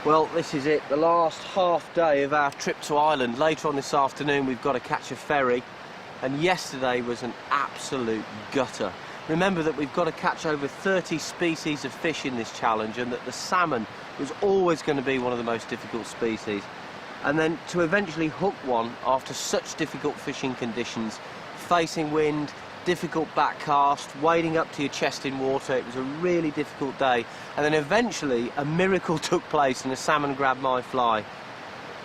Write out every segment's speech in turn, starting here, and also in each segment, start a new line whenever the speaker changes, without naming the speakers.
Well, this is it, the last half day of our trip to Ireland. Later on this afternoon we've got to catch a ferry, and yesterday was an absolute gutter. Remember that we've got to catch over 30 species of fish in this challenge, and that the salmon was always going to be one of the most difficult species. And then to eventually hook one after such difficult fishing conditions, facing wind, difficult back cast, wading up to your chest in water, it was a really difficult day. And then eventually a miracle took place and a salmon grabbed my fly.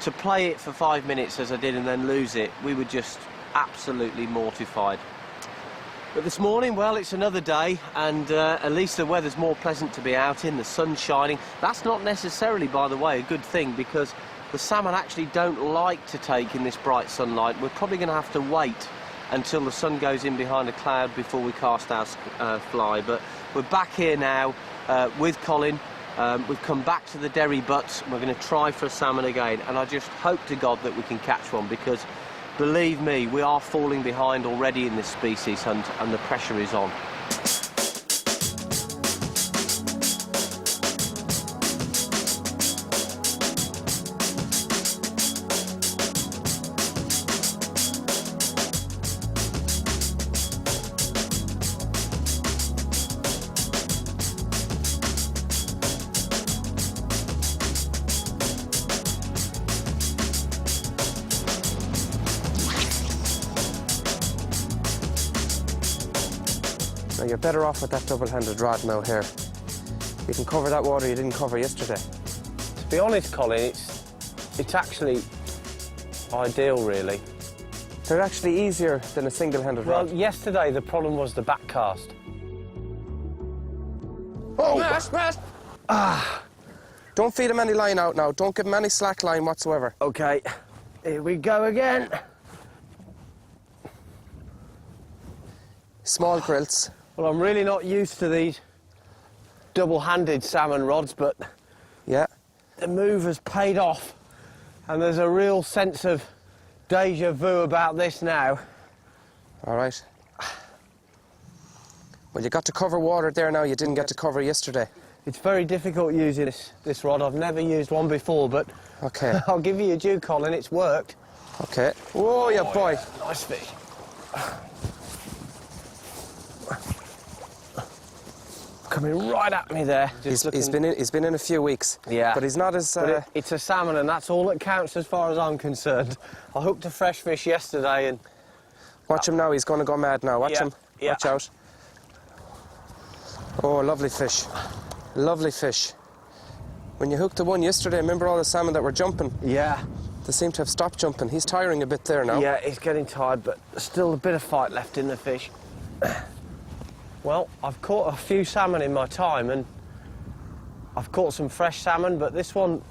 To play it for 5 minutes as I did and then lose it, we were just absolutely mortified. But this morning, well, it's another day, and at least the weather's more pleasant to be out in, the sun's shining. That's not necessarily, by the way, a good thing, because the salmon actually don't like to take in this bright sunlight. We're probably going to have to wait until the sun goes in behind a cloud before we cast our fly. But we're back here now with Colin. We've come back to the Derry butts, and we're going to try for a salmon again. And I just hope to God that we can catch one, because believe me, we are falling behind already in this species hunt, and the pressure is on.
Now you're better off with that double-handed rod now here. You can cover that water you didn't cover yesterday.
To be honest, Colin, it's actually ideal, really.
They're actually easier than a single-handed rod.
Well, yesterday the problem was the back cast.
Oh! Smash! Ah! Don't feed him any line out now. Don't give him any slack line whatsoever.
OK, here we go again.
Small grills.
Well, I'm really not used to these double-handed salmon rods, but
yeah,
the move has paid off, and there's a real sense of déjà vu about this now.
All right. Well, you got to cover water there now you didn't get to cover yesterday.
It's very difficult using this rod. I've never used one before, but
okay.
I'll give you a due, Colin. It's worked.
Okay. Whoa, you boy.
Yeah. Nice fish. Coming right at me there.
He's been in a few weeks.
Yeah.
But he's not as...
it's a salmon, and that's all that counts as far as I'm concerned. I hooked a fresh fish yesterday, and...
Watch him now, he's going to go mad now. Watch him.
Yeah.
Watch out. Oh, lovely fish. Lovely fish. When you hooked the one yesterday, remember all the salmon that were jumping?
Yeah.
They seem to have stopped jumping. He's tiring a bit there now.
Yeah, he's getting tired, but still a bit of fight left in the fish. Well, I've caught a few salmon in my time, and I've caught some fresh salmon, but this one,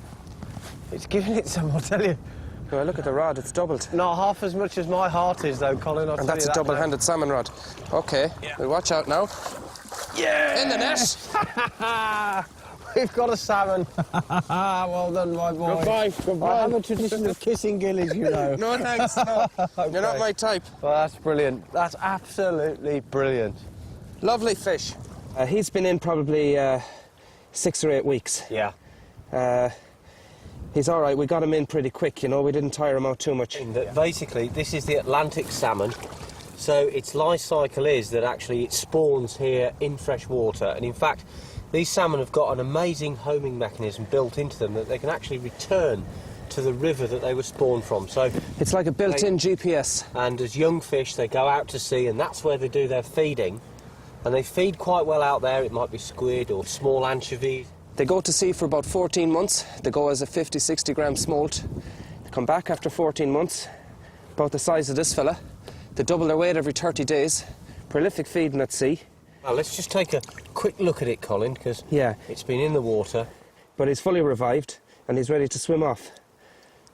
it's giving it some, I'll tell you.
Well, look at the rod, it's doubled.
Not half as much as my heart is, though, Colin, I'll tell you that.
And that's a double-handed salmon rod. OK, well, watch out now.
Yeah!
In the net!
We've got a salmon. Well done, my boy.
Goodbye, goodbye.
I have a tradition of kissing gillies, you know.
No, thanks, no. Okay. You're not my type.
Well, that's brilliant. That's absolutely brilliant.
Lovely fish. He's been in probably 6 or 8 weeks.
Yeah.
He's all right. We got him in pretty quick, you know. We didn't tire him out too much.
Basically, this is the Atlantic salmon. So its life cycle is that actually it spawns here in fresh water. And in fact, these salmon have got an amazing homing mechanism built into them that they can actually return to the river that they were spawned from. So
it's like a built-in GPS.
And as young fish, they go out to sea, and that's where they do their feeding. And they feed quite well out there. It might be squid or small anchovies.
They go to sea for about 14 months. They go as a 50, 60 gram smolt. They come back after 14 months, about the size of this fella. They double their weight every 30 days. Prolific feeding at sea.
Well, let's just take a quick look at it, Colin, because it's been in the water.
But he's fully revived, and he's ready to swim off.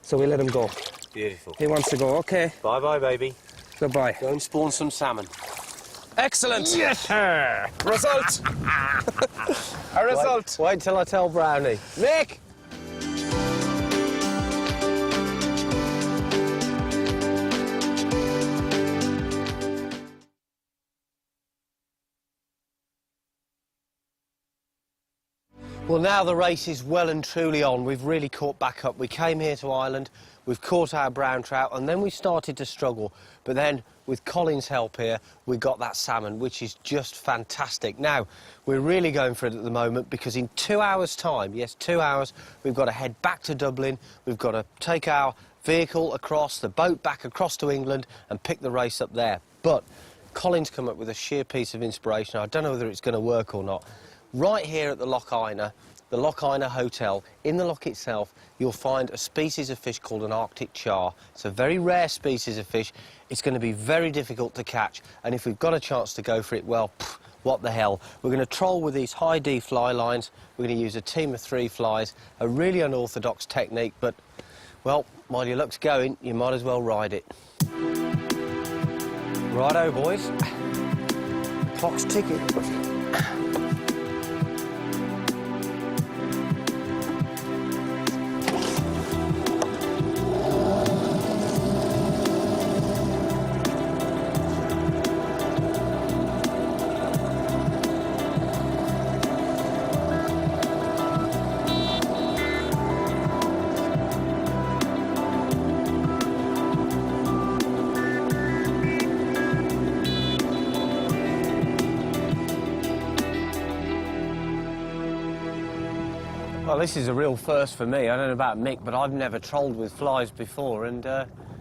So we let him go.
Beautiful.
He wants to go, OK.
Bye-bye, baby.
Goodbye.
Go and spawn some salmon.
Excellent!
Yes, sir!
Result! A result!
Wait till I tell Brownie. Mick! Well, now the race is well and truly on. We've really caught back up. We came here to Ireland, we've caught our brown trout, and then we started to struggle. But then, with Colin's help here, we got that salmon, which is just fantastic. Now, we're really going for it at the moment because in 2 hours' time, yes, 2 hours, we've got to head back to Dublin. We've got to take our vehicle across, the boat back across to England and pick the race up there. But Colin's come up with a sheer piece of inspiration. I don't know whether it's going to work or not. Right here at the Loch Inagh, the Loch Inagh Hotel, in the loch itself, you'll find a species of fish called an Arctic char. It's a very rare species of fish. It's going to be very difficult to catch, and if we've got a chance to go for it, well, what the hell. We're going to troll with these high D fly lines. We're going to use a team of 3 flies, a really unorthodox technique, but, well, while your luck's going, you might as well ride it. Righto, boys. Clock's ticking. Well, this is a real first for me. I don't know about Mick, but I've never trolled with flies before. And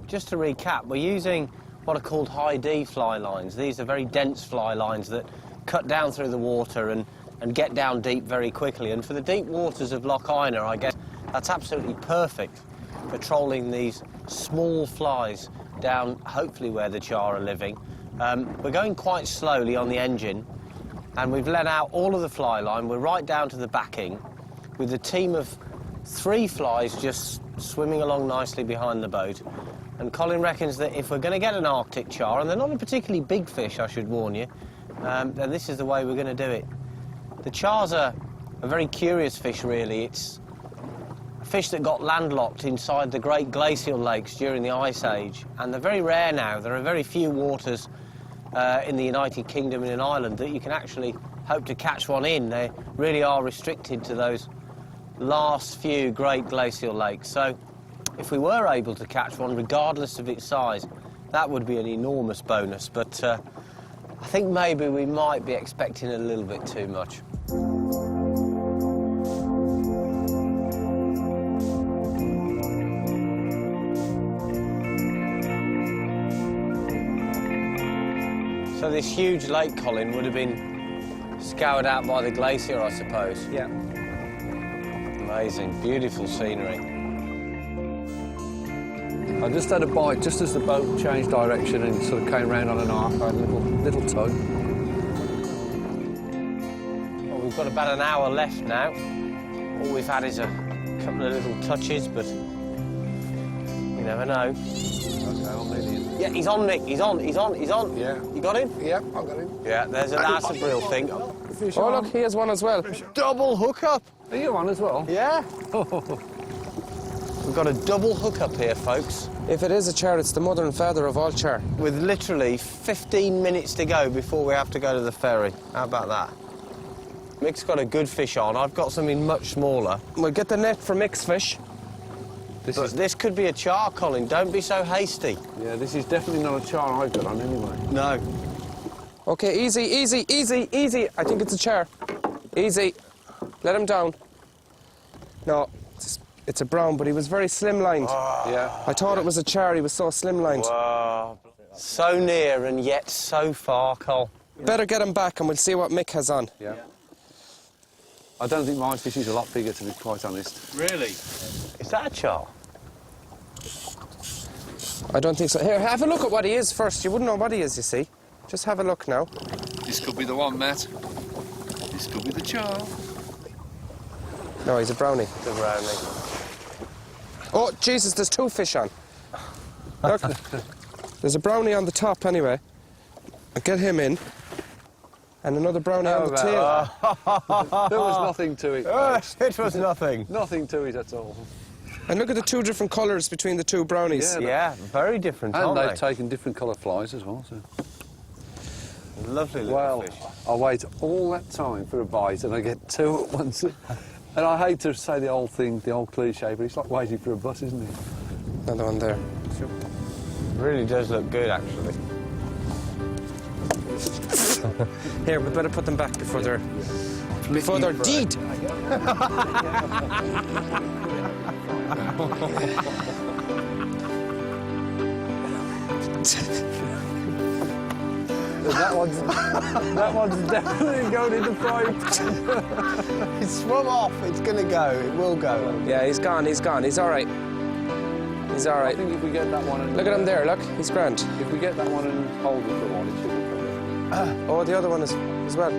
just to recap, we're using what are called high D fly lines. These are very dense fly lines that cut down through the water and get down deep very quickly. And for the deep waters of Loch Inagh, I guess that's absolutely perfect for trolling these small flies down, hopefully where the char are living. We're going quite slowly on the engine, and we've let out all of the fly line. We're right down to the backing, with a team of 3 flies just swimming along nicely behind the boat. And Colin reckons that if we're going to get an Arctic char, and they're not a particularly big fish, I should warn you, then this is the way we're going to do it. The chars are a very curious fish, really. It's a fish that got landlocked inside the great glacial lakes during the Ice Age, and they're very rare now. There are very few waters in the United Kingdom and in Ireland that you can actually hope to catch one in. They really are restricted to those last few great glacial lakes. So if we were able to catch one, regardless of its size, that would be an enormous bonus. But I think maybe we might be expecting a little bit too much. So this huge lake, Colin, would have been scoured out by the glacier, I suppose?
Yeah.
Amazing, beautiful scenery.
I just had a bite just as the boat changed direction and sort of came round on an arc. I had a little tug.
Well, we've got about an hour left now. All we've had is a couple of little touches, but you never know.
Okay, I'm nearly in.
Yeah, he's on, Mick. He's on.
Yeah.
You got him?
Yeah, I got him.
Yeah, that's a real thing.
Fish
Oh,
on.
look, he has one as well.
Double hookup.
Are you on as well?
Yeah. We've got a double hookup here, folks,
If it is a char, it's the mother and father of all char.
with literally 15 minutes to go before we have to go to the ferry. How about that? Mick's got a good fish on. I've got something much smaller.
We'll get the net for Mick's fish.
But this could be a char, Colin. Don't be so hasty.
Yeah, this is definitely not a char I've got on anyway.
No.
Okay, easy, easy, easy, easy. I think it's a char. Easy. Let him down. No, it's a brown, but he was very slimlined.
Yeah.
I thought it was a char. He was so slimlined.
Wow. So near and yet so far, Col.
Better get him back and we'll see what Mick has on.
Yeah. I don't think my fish is a lot bigger, to be quite honest.
Really? Is that a char?
I don't think so. Here, have a look at what he is first. You wouldn't know what he is, you see. Just have a look now.
This could be the one, Matt. This could be the char.
No, he's a brownie.
The brownie.
Oh, Jesus, there's 2 fish on. Look, there's a brownie on the top anyway. I'll get him in. And another brownie on the tail.
There was nothing to it, folks.
It was nothing.
Nothing to it at all.
And look at the 2 different colours between the 2 brownies.
Yeah.
Yeah, very different,
And
aren't
they've
they?
taken different colour flies as well, so...
Lovely little
Well,
fish.
I wait all that time for a bite and I get 2 at once. And I hate to say the old thing, the old cliche, but it's like waiting for a bus, isn't it?
Another one there.
Really does look good, actually.
Here, we better put them back before they're dead.
that one's definitely going in the frying pan.
It's swum off. It's going to go. It will go.
Yeah, he's gone. He's gone. He's all right. He's all
I
right.
think if we get that one and...
Look at him there. Look, he's grand.
If we get that one and hold it for a while, it should be covered.
Oh, the other one is as well.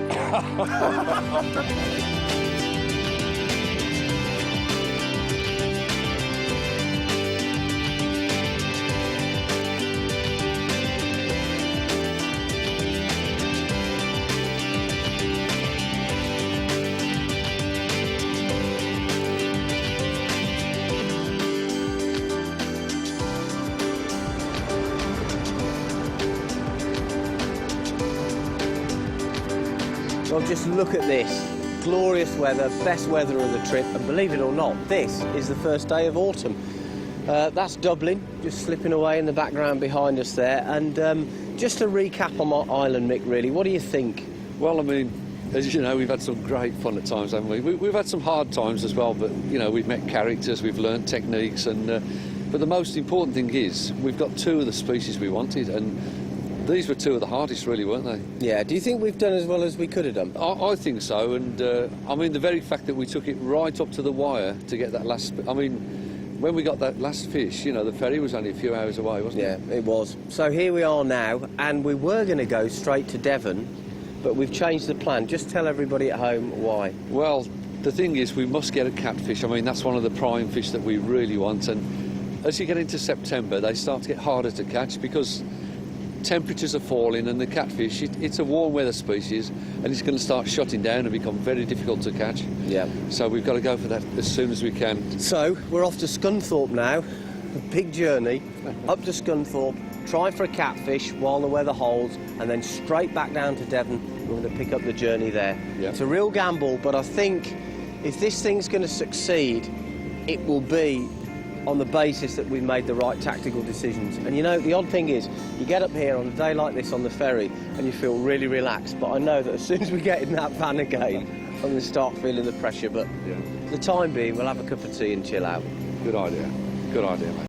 Well, just look at this. Glorious weather, best weather of the trip, and believe it or not, this is the first day of autumn. That's Dublin, just slipping away in the background behind us there. And just to recap on my island, Mick, really, what do you think?
Well, I mean, as you know, we've had some great fun at times, haven't we? We've had some hard times as well, but, you know, we've met characters, we've learnt techniques, and but the most important thing is we've got two of the species we wanted, and these were two of the hardest, really, weren't they?
Yeah, do you think we've done as well as we could have done?
I think so, and I mean, the very fact that we took it right up to the wire to get that last... I mean, when we got that last fish, you know, the ferry was only a few hours away, wasn't it?
Yeah, it was. So here we are now, and we were going to go straight to Devon, but we've changed the plan. Just tell everybody at home why.
Well, the thing is, we must get a catfish. I mean, that's one of the prime fish that we really want, and as you get into September, they start to get harder to catch because temperatures are falling, and the catfish, it's a warm weather species, and it's going to start shutting down and become very difficult to catch.
Yeah.
So we've got to go for that as soon as we can.
So we're off to Scunthorpe now. A big journey up to Scunthorpe, try for a catfish while the weather holds, and then straight back down to Devon. We're going to pick up the journey there.
Yeah.
It's a real gamble, but I think if this thing's going to succeed, it will be on the basis that we've made the right tactical decisions. And you know, the odd thing is, you get up here on a day like this on the ferry and you feel really relaxed, but I know that as soon as we get in that van again, I'm going to start feeling the pressure, but
Yeah.
for the time being, we'll have a cup of tea and chill out.
Good idea. Good idea, mate.